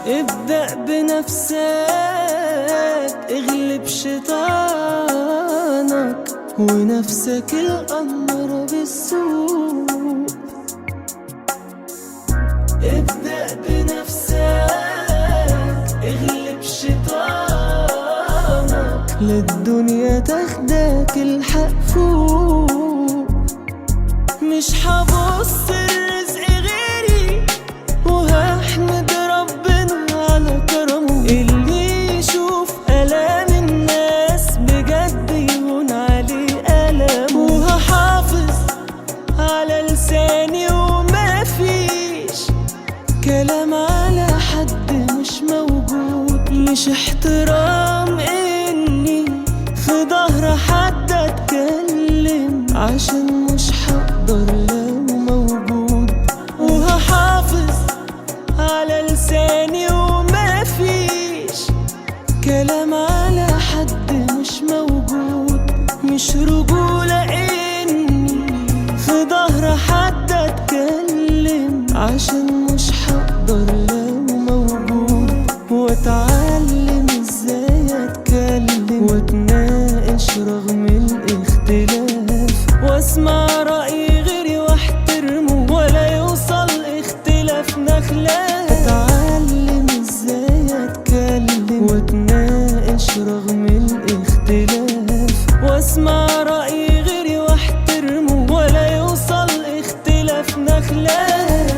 ابدأ بنفسك، اغلب شيطانك ونفسك الأمر بالسوء. ابدأ بنفسك، اغلب شيطانك للدنيا تاخدك الحق فوق. مش حبص الرزق غيري وهحمد ربنا على كرمه. اللي يشوف آلام الناس بجد يهون عليه ألم. وهحافظ على لساني وما فيش كلام على حد مش موجود. مش احترام اني في ظهر حد اتكلم، عشان مش هقدر لو موجود. وهحافظ على لساني وما فيش كلام على حد مش موجود. مش رجولة اني في ظهر حد اتكلم، عشان مش هقدر لو موجود. واتعلم ازاي اتكلم واتناقش رغم الاختلاف، واسمع رأي غيري واحترمه ولا يوصل اختلافنا خلاف. اتعلم ازاي اتكلم واتناقش رغم الاختلاف، واسمع رأي غيري واحترمه ولا يوصل اختلافنا خلاف.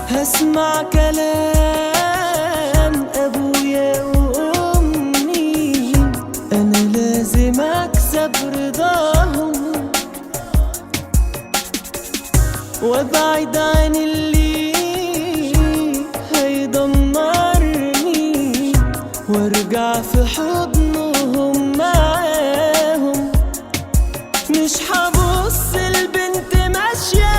هسمع كلام أبويا وأمي، أنا لازم أكسب رضاهم وأبعد عن اللي هيدمرني، وأرجع في حضنهم معاهم. مش هبص البنت ماشية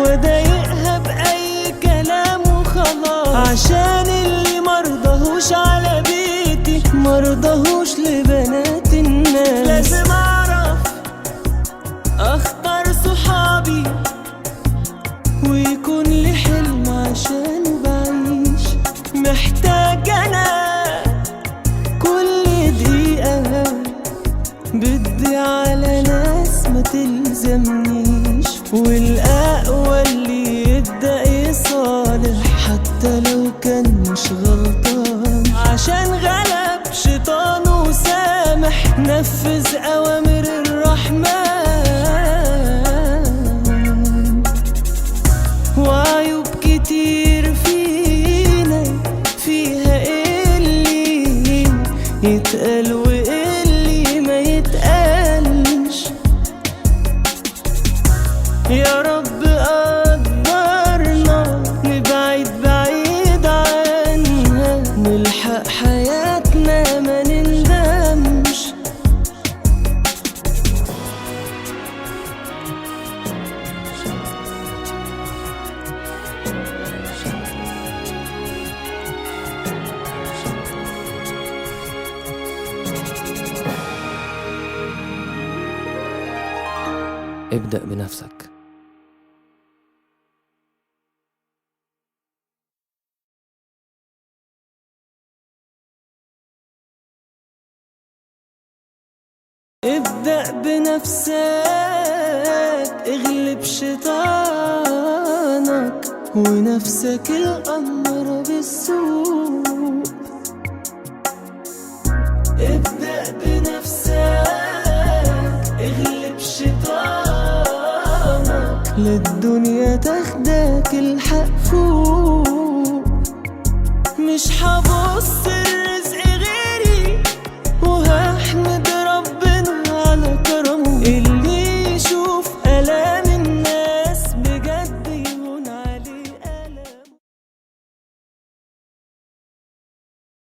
وأضايقها بأي كلام وخلاص، عشان اللي مرضهوش على بيتي مرضهوش لبنات الناس. لازم أعرف أختار صحابي ويكون لي حلم عشان بعيش. محتاج أنا كل دقيقة بدي على ناس ما تلزمنيش، والأقوى اللي يبدأ يصالح حتى لو كان مش غلطان، عشان غلب شيطان وسامح نفذ أوامر الرحمن. وعيوب كتير فينا فيها اللي يتقال واللي ما يتقالش. يا رب قدرنا نبعد بعيد عنها، نلحق حياتنا ما نندمش. ابدأ بنفسك. ابدأ بنفسك، اغلب شيطانك ونفسك الأمر بالسوء. ابدأ بنفسك، اغلب شيطانك للدنيا تاخدك الحق فوق. مش حبص